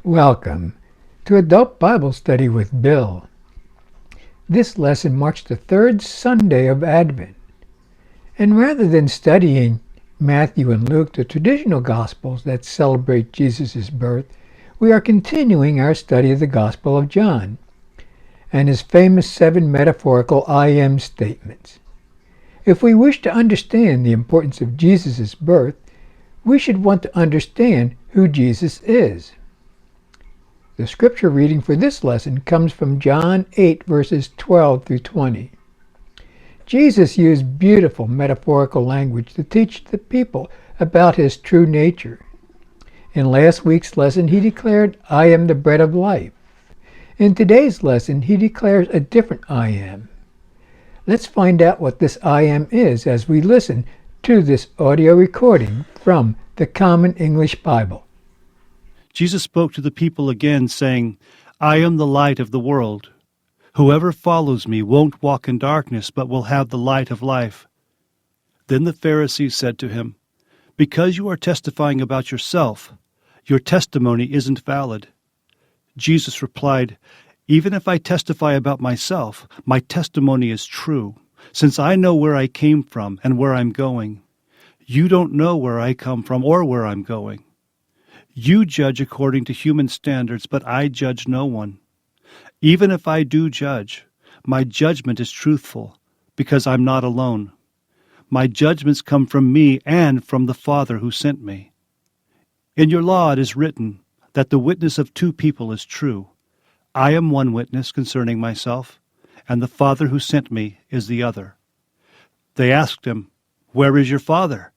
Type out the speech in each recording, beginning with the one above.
Welcome to Adult Bible Study with Bill. This lesson marks the third Sunday of Advent. And rather than studying Matthew and Luke, the traditional Gospels that celebrate Jesus' birth, we are continuing our study of the Gospel of John and his famous 7 metaphorical I am statements. If we wish to understand the importance of Jesus' birth, we should want to understand who Jesus is. The scripture reading for this lesson comes from John 8, verses 12 through 20. Jesus used beautiful metaphorical language to teach the people about his true nature. In last week's lesson, he declared, "I am the bread of life." In today's lesson, he declares a different I am. Let's find out what this I am is as we listen to this audio recording from the Common English Bible. Jesus spoke to the people again, saying, "I am the light of the world. Whoever follows me won't walk in darkness, but will have the light of life." Then the Pharisees said to him, "Because you are testifying about yourself, your testimony isn't valid." Jesus replied, "Even if I testify about myself, my testimony is true, since I know where I came from and where I'm going. You don't know where I come from or where I'm going. You judge according to human standards, but I judge no one. Even if I do judge, my judgment is truthful, because I'm not alone. My judgments come from me and from the Father who sent me. In your law it is written that the witness of 2 people is true. I am one witness concerning myself, and the Father who sent me is the other." They asked him, "Where is your Father?"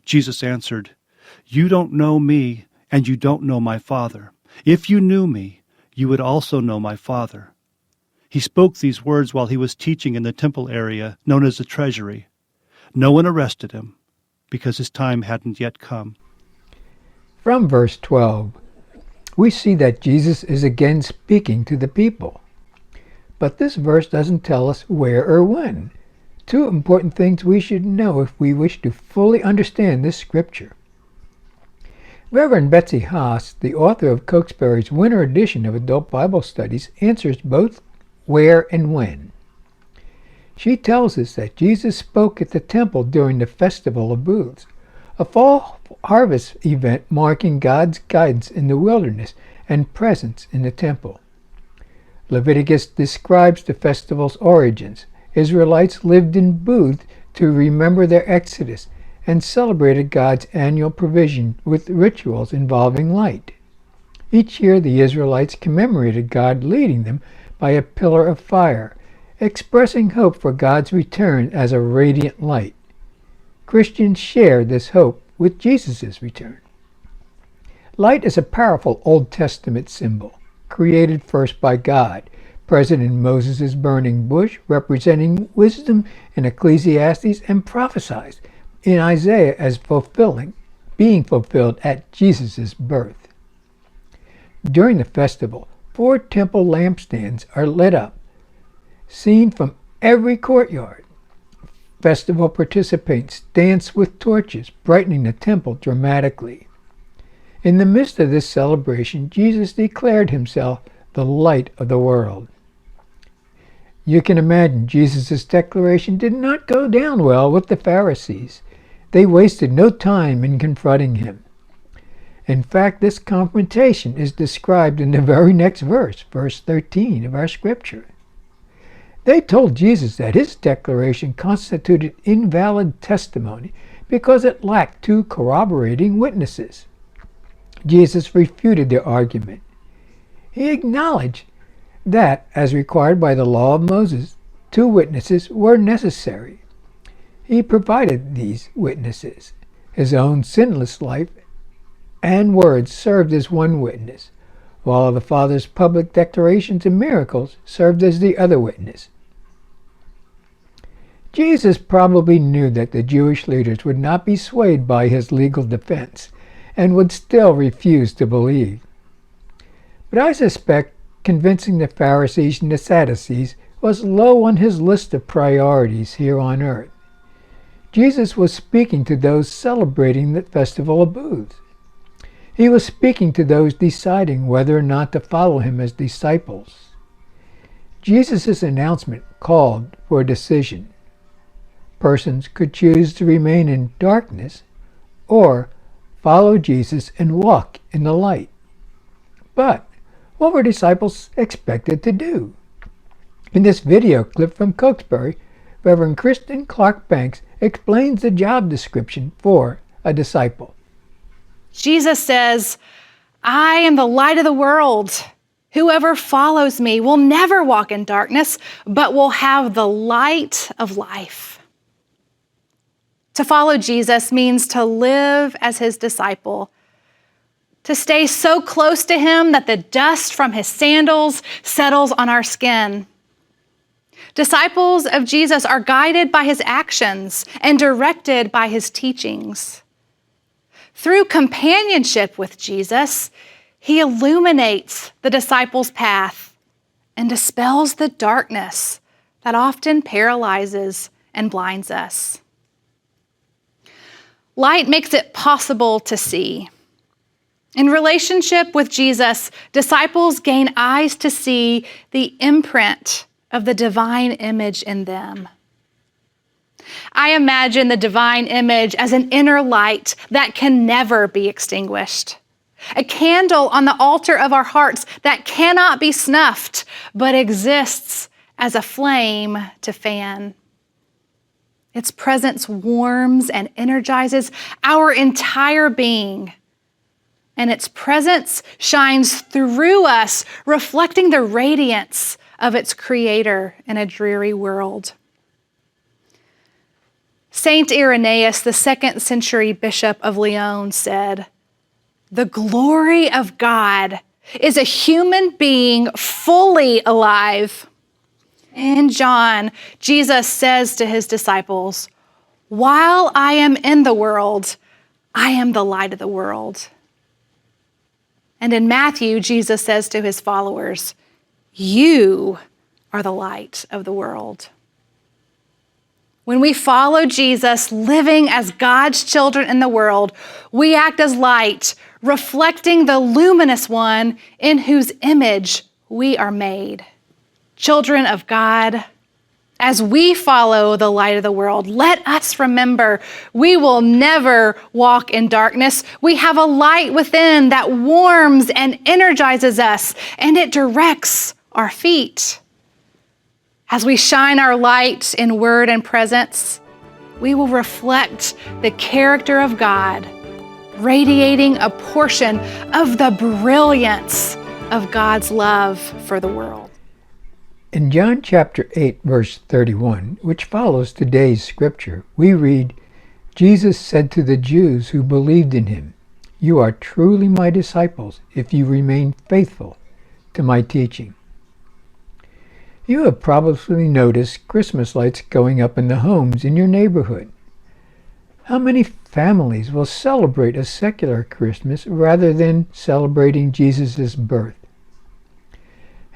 Jesus answered, "You don't know me, and you don't know my Father. If you knew me, you would also know my Father." He spoke these words while he was teaching in the temple area known as the treasury. No one arrested him, because his time hadn't yet come. From verse 12, we see that Jesus is again speaking to the people. But this verse doesn't tell us where or when. 2 important things we should know if we wish to fully understand this scripture. Reverend Betsy Haas, the author of Cokesbury's winter edition of Adult Bible Studies, answers both where and when. She tells us that Jesus spoke at the temple during the Festival of Booths, a fall harvest event marking God's guidance in the wilderness and presence in the temple. Leviticus describes the festival's origins. Israelites lived in booths to remember their exodus and celebrated God's annual provision with rituals involving light. Each year the Israelites commemorated God leading them by a pillar of fire, expressing hope for God's return as a radiant light. Christians share this hope with Jesus' return. Light is a powerful Old Testament symbol, created first by God, present in Moses' burning bush, representing wisdom in Ecclesiastes, and prophesied in Isaiah as being fulfilled at Jesus' birth. During the festival, 4 temple lampstands are lit up, seen from every courtyard. Festival participants dance with torches, brightening the temple dramatically. In the midst of this celebration, Jesus declared himself the light of the world. You can imagine Jesus' declaration did not go down well with the Pharisees. They wasted no time in confronting him. In fact, this confrontation is described in the very next verse, verse 13 of our scripture. They told Jesus that his declaration constituted invalid testimony because it lacked 2 corroborating witnesses. Jesus refuted their argument. He acknowledged that, as required by the law of Moses, 2 witnesses were necessary. He provided these witnesses. His own sinless life and words served as one witness, while the Father's public declarations and miracles served as the other witness. Jesus probably knew that the Jewish leaders would not be swayed by his legal defense and would still refuse to believe. But I suspect convincing the Pharisees and the Sadducees was low on his list of priorities here on earth. Jesus was speaking to those celebrating the Festival of Booths. He was speaking to those deciding whether or not to follow him as disciples. Jesus' announcement called for a decision. Persons could choose to remain in darkness or follow Jesus and walk in the light. But what were disciples expected to do? In this video clip from Cokesbury, Reverend Kristen Clark Banks explains the job description for a disciple. Jesus says, I am the light of the world. Whoever follows me will never walk in darkness, but will have the light of life. To follow Jesus means to live as his disciple, to stay so close to him that the dust from his sandals settles on our skin. Disciples of Jesus are guided by his actions and directed by his teachings. Through companionship with Jesus, he illuminates the disciples' path and dispels the darkness that often paralyzes and blinds us. Light makes it possible to see. In relationship with Jesus, disciples gain eyes to see the imprint of the divine image in them. I imagine the divine image as an inner light that can never be extinguished. A candle on the altar of our hearts that cannot be snuffed, but exists as a flame to fan. Its presence warms and energizes our entire being. And its presence shines through us, reflecting the radiance of its creator in a dreary world. Saint Irenaeus, the 2nd century bishop of Lyon, said, "The glory of God is a human being fully alive." In John, Jesus says to his disciples, "While I am in the world, I am the light of the world." And in Matthew, Jesus says to his followers, "You are the light of the world." When we follow Jesus, living as God's children in the world, we act as light, reflecting the luminous one in whose image we are made. Children of God, as we follow the light of the world, let us remember we will never walk in darkness. We have a light within that warms and energizes us, and it directs our feet. As we shine our light in word and presence, we will reflect the character of God, radiating a portion of the brilliance of God's love for the world. In John chapter 8, verse 31, which follows today's scripture, we read, Jesus said to the Jews who believed in him, "You are truly my disciples if you remain faithful to my teaching." You have probably noticed Christmas lights going up in the homes in your neighborhood. How many families will celebrate a secular Christmas rather than celebrating Jesus' birth?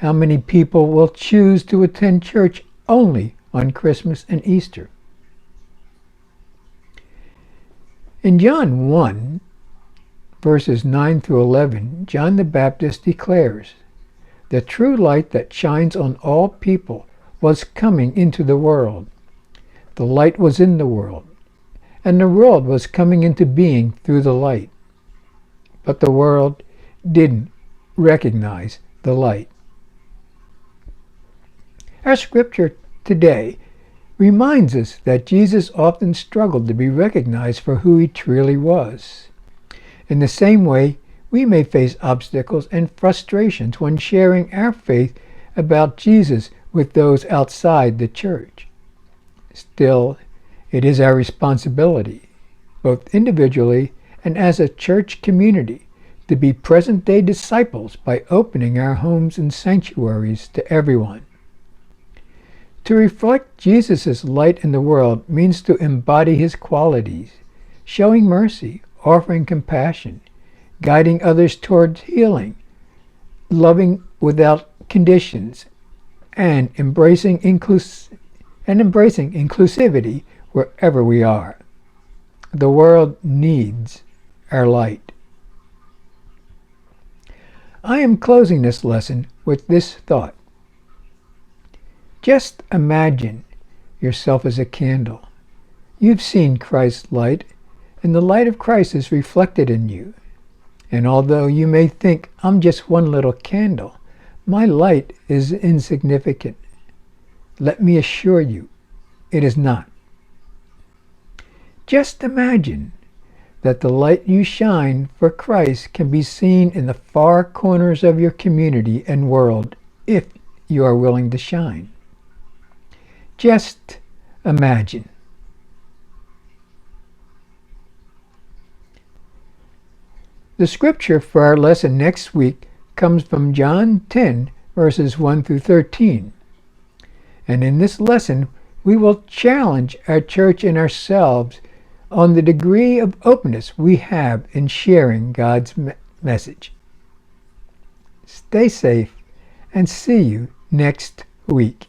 How many people will choose to attend church only on Christmas and Easter? In John 1, verses 9 through 11, John the Baptist declares, "The true light that shines on all people was coming into the world. The light was in the world, and the world was coming into being through the light. But the world didn't recognize the light." Our scripture today reminds us that Jesus often struggled to be recognized for who he truly was. In the same way, we may face obstacles and frustrations when sharing our faith about Jesus with those outside the church. Still, it is our responsibility, both individually and as a church community, to be present-day disciples by opening our homes and sanctuaries to everyone. To reflect Jesus' light in the world means to embody his qualities, showing mercy, offering compassion, guiding others towards healing, loving without conditions, and embracing inclusivity wherever we are. The world needs our light. I am closing this lesson with this thought. Just imagine yourself as a candle. You've seen Christ's light, and the light of Christ is reflected in you. And although you may think, I'm just one little candle, my light is insignificant. Let me assure you, it is not. Just imagine that the light you shine for Christ can be seen in the far corners of your community and world if you are willing to shine. Just imagine. The scripture for our lesson next week comes from John 10, verses 1 through 13. And in this lesson, we will challenge our church and ourselves on the degree of openness we have in sharing God's message. Stay safe and see you next week.